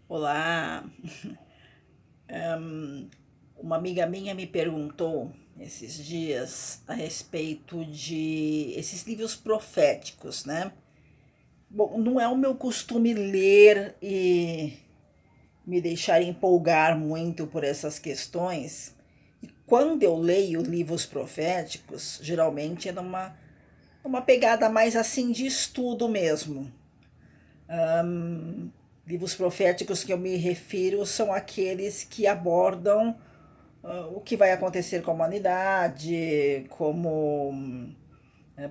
Olá, uma amiga minha me perguntou esses dias a respeito de esses livros proféticos, né? Bom, não é o meu costume ler e me deixar empolgar muito por essas questões. E quando eu leio livros proféticos, geralmente é uma pegada mais assim de estudo mesmo. Livros proféticos que eu me refiro são aqueles que abordam o que vai acontecer com a humanidade, como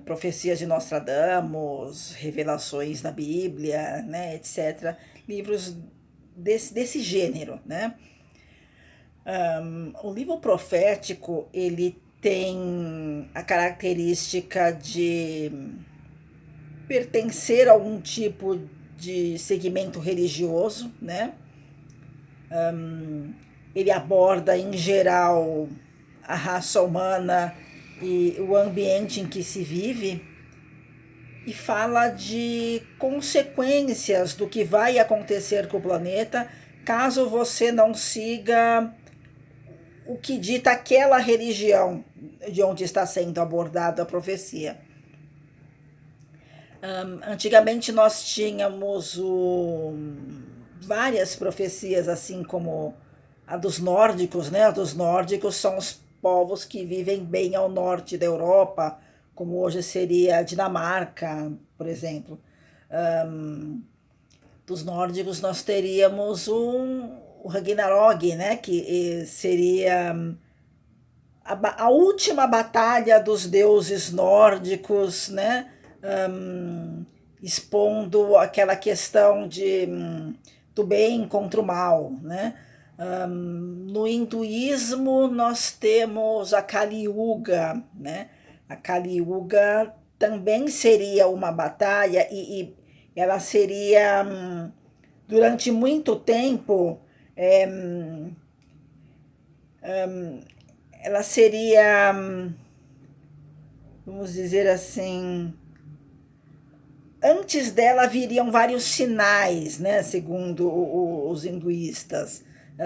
profecias de Nostradamus, revelações da Bíblia, né, etc. Livros desse gênero, né? O livro profético, ele tem a característica de pertencer a algum tipo de segmento religioso, né? Ele aborda, em geral, a raça humana e o ambiente em que se vive e fala de consequências do que vai acontecer com o planeta caso você não siga o que dita aquela religião de onde está sendo abordada a profecia. Antigamente nós tínhamos várias profecias, assim como a dos nórdicos, né? A dos nórdicos são os povos que vivem bem ao norte da Europa, como hoje seria a Dinamarca, por exemplo. Um, dos nórdicos nós teríamos o Ragnarok, né? Que seria a última batalha dos deuses nórdicos, né? Expondo aquela questão do bem contra o mal, né? No hinduísmo nós temos a Kali Yuga, né? A Kali Yuga também seria uma batalha e ela seria durante muito tempo ela seria, vamos dizer assim, antes dela viriam vários sinais, né, segundo os hinduístas,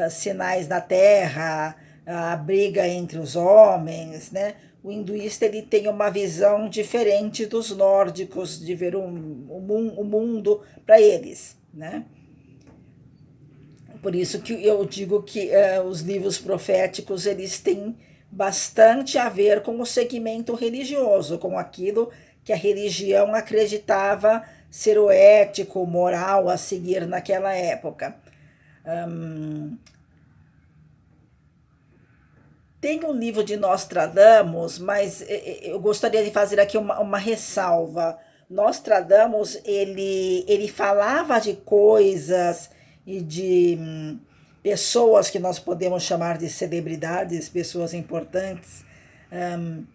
sinais da terra, a briga entre os homens, né? O hinduísta ele tem uma visão diferente dos nórdicos de ver o mundo para eles, né? Por isso que eu digo que os livros proféticos eles têm bastante a ver com o segmento religioso, com aquilo que a religião acreditava ser o ético, moral a seguir naquela época. Hum, Tem um livro de Nostradamus, mas eu gostaria de fazer aqui uma ressalva. Nostradamus, ele falava de coisas e de pessoas que nós podemos chamar de celebridades, pessoas importantes, hum,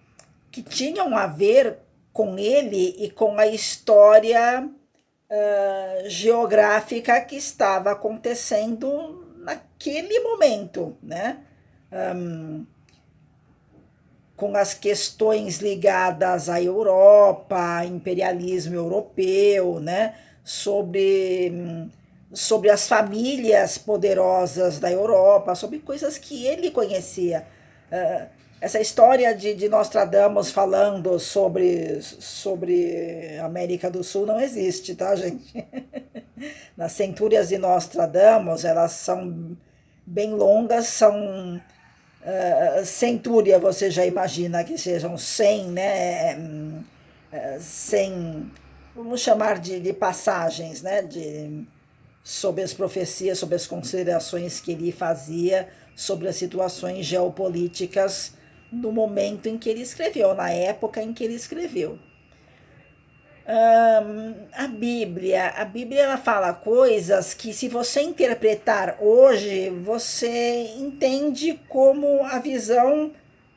que tinham a ver com ele e com a história geográfica que estava acontecendo naquele momento, né? Com as questões ligadas à Europa, imperialismo europeu, né? Sobre as famílias poderosas da Europa, sobre coisas que ele conhecia. Essa história de Nostradamus falando sobre América do Sul não existe, tá, gente? Nas centúrias de Nostradamus, elas são bem longas, são centúria, você já imagina que sejam 100, né? 100, vamos chamar de passagens, né? Sobre as profecias, sobre as considerações que ele fazia sobre as situações geopolíticas no momento em que ele escreveu, na época em que ele escreveu. A Bíblia ela fala coisas que se você interpretar hoje, você entende como a visão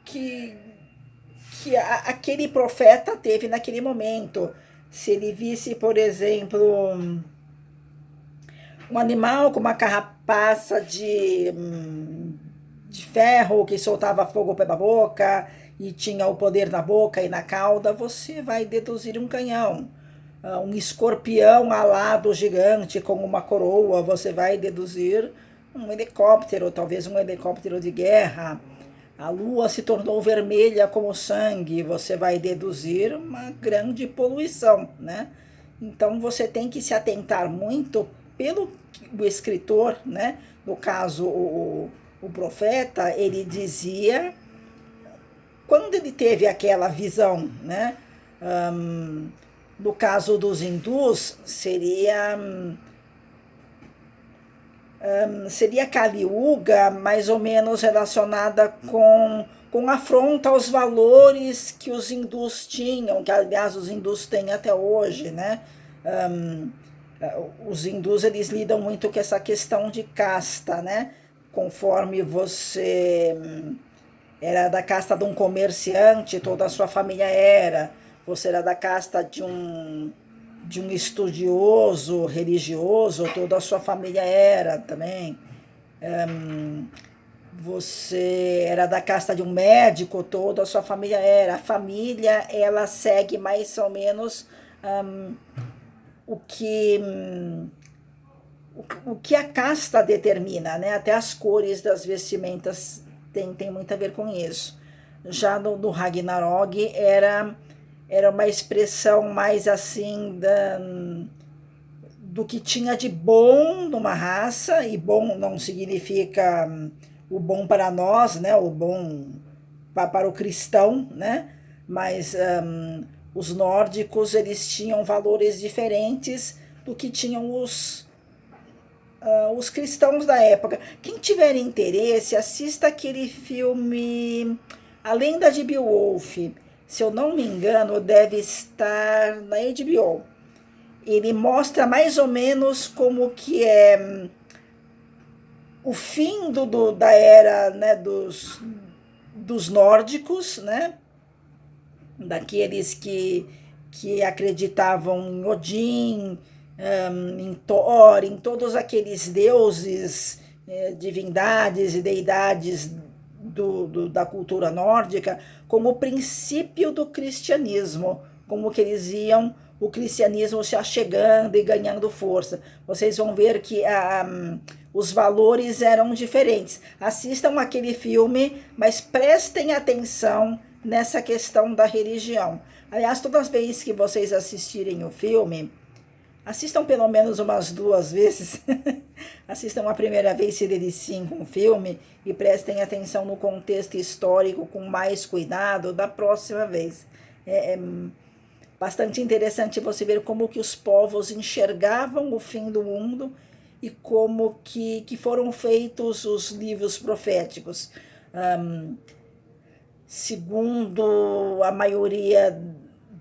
que, aquele profeta teve naquele momento. Se ele visse, por exemplo, um animal com uma carrapaça de ferro que soltava fogo pela boca e tinha o poder na boca e na cauda, você vai deduzir um canhão. um escorpião alado gigante com uma coroa, você vai deduzir um helicóptero, talvez um helicóptero de guerra. A lua se tornou vermelha como sangue, você vai deduzir uma grande poluição, né? Então você tem que se atentar muito pelo o escritor, né? No caso, o profeta, ele dizia, quando ele teve aquela visão, né? Um, no caso dos hindus, seria Kali Yuga, mais ou menos relacionada com afronta aos valores que os hindus tinham, que aliás os hindus têm até hoje, né? Um, os hindus, eles lidam muito com essa questão de casta, né? Conforme você era da casta de um comerciante, toda a sua família era. Você era da casta de um estudioso religioso, toda a sua família era também. Você era da casta de um médico, toda a sua família era. A família, ela segue mais ou menos hum, o que o que a casta determina, né? Até as cores das vestimentas tem muito a ver com isso. Já no Ragnarok era uma expressão mais assim do que tinha de bom numa raça, e bom não significa o bom para nós, né? O bom para o cristão, né? Mas os nórdicos, eles tinham valores diferentes do que tinham os cristãos da época. Quem tiver interesse, assista aquele filme A Lenda de Beowulf. Se eu não me engano, deve estar na HBO. Ele mostra mais ou menos como que é o fim da era, né, dos nórdicos, né, daqueles que acreditavam em Odin, em Thor, em todos aqueles deuses, divindades e deidades da cultura nórdica, como o princípio do cristianismo, como que eles iam o cristianismo se achegando e ganhando força. Vocês vão ver que os valores eram diferentes. Assistam aquele filme, mas prestem atenção nessa questão da religião. Aliás, todas as vezes que vocês assistirem o filme, assistam pelo menos umas 2 vezes. Assistam a primeira vez, se deliciem com o filme, e prestem atenção no contexto histórico com mais cuidado da próxima vez. É bastante interessante você ver como que os povos enxergavam o fim do mundo e como que foram feitos os livros proféticos. Segundo a maioria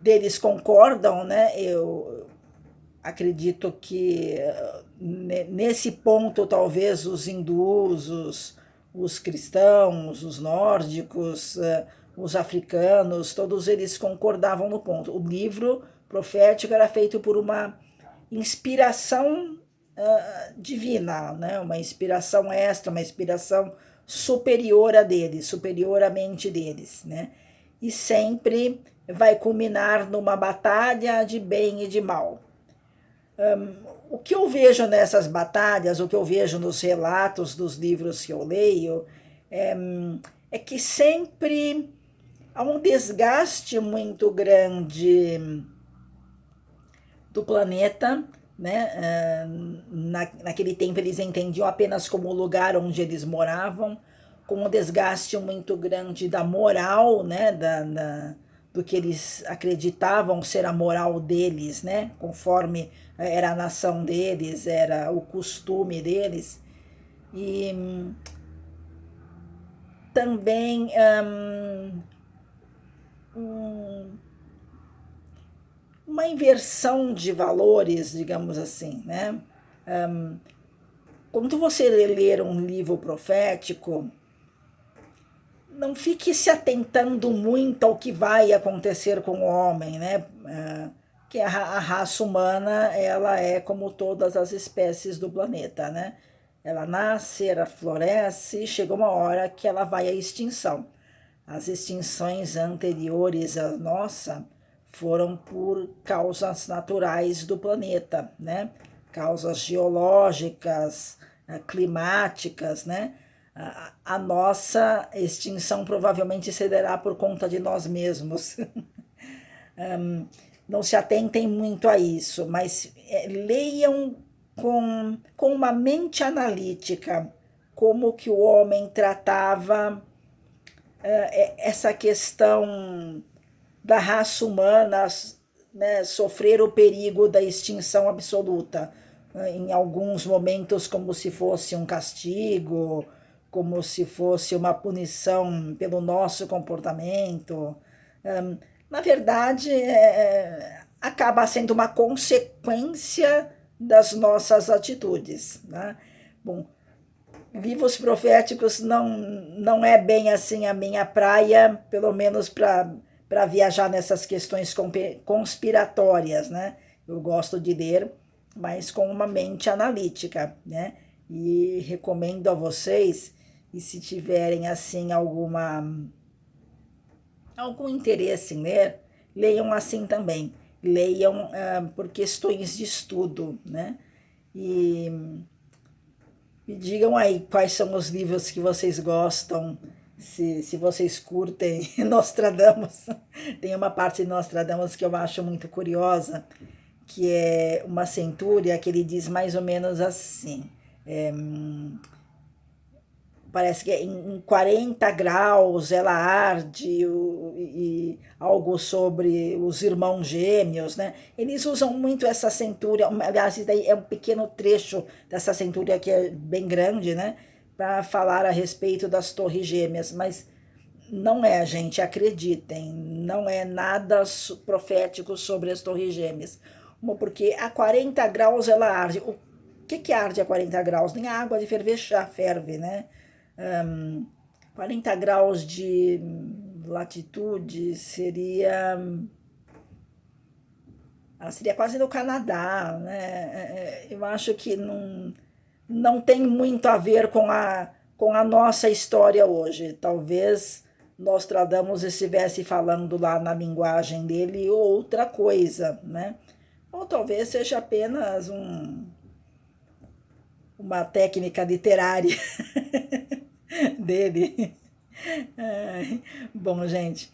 deles concordam, né? Eu acredito que nesse ponto talvez os hindus, os cristãos, os nórdicos, os africanos, todos eles concordavam no ponto. O livro profético era feito por uma inspiração divina, né? Uma inspiração extra, uma inspiração superior a deles, superior à mente deles, né? E sempre vai culminar numa batalha de bem e de mal. O que eu vejo nessas batalhas, o que eu vejo nos relatos dos livros que eu leio, é que sempre há um desgaste muito grande do planeta, né? Naquele tempo eles entendiam apenas como o lugar onde eles moravam, com um desgaste muito grande da moral, né? Do que eles acreditavam ser a moral deles, né? Conforme era a nação deles, era o costume deles. E também uma inversão de valores, digamos assim, né? Quando você ler um livro profético, não fique se atentando muito ao que vai acontecer com o homem, né? Que a raça humana, ela é como todas as espécies do planeta, né? Ela nasce, ela floresce, chega uma hora que ela vai à extinção. As extinções anteriores à nossa foram por causas naturais do planeta, né? Causas geológicas, climáticas, né? A nossa extinção provavelmente se dará por conta de nós mesmos. Não se atentem muito a isso, mas leiam com uma mente analítica como que o homem tratava essa questão da raça humana, né, sofrer o perigo da extinção absoluta, em alguns momentos como se fosse um castigo, como se fosse uma punição pelo nosso comportamento. Na verdade, acaba sendo uma consequência das nossas atitudes, né? Bom, livros proféticos não é bem assim a minha praia, pelo menos para viajar nessas questões conspiratórias, né? Eu gosto de ler, mas com uma mente analítica, né? E recomendo a vocês, e se tiverem assim algum interesse em ler, leiam assim também. Leiam por questões de estudo, né? E me digam aí quais são os livros que vocês gostam, se vocês curtem Nostradamus. Tem uma parte de Nostradamus que eu acho muito curiosa, que é uma centúria que ele diz mais ou menos assim. É, parece que em 40 graus ela arde, e algo sobre os irmãos gêmeos, né? Eles usam muito essa centúria, aliás, isso daí é um pequeno trecho dessa centúria que é bem grande, né? Para falar a respeito das torres gêmeas, mas não é, gente, acreditem, não é nada profético sobre as torres gêmeas. Porque a 40 graus ela arde. O que arde a 40 graus? Nem a água de ferver já ferve, né? 40 graus de latitude seria quase no Canadá, né? Eu acho que não tem muito a ver com a nossa história hoje. Talvez Nostradamus estivesse falando lá na linguagem dele outra coisa, né? Ou talvez seja apenas uma técnica literária dele. Ai, bom, gente,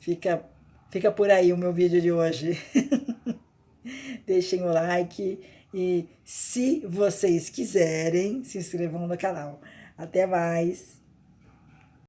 fica, fica por aí o meu vídeo de hoje. Deixem o like e, se vocês quiserem, se inscrevam no canal. Até mais!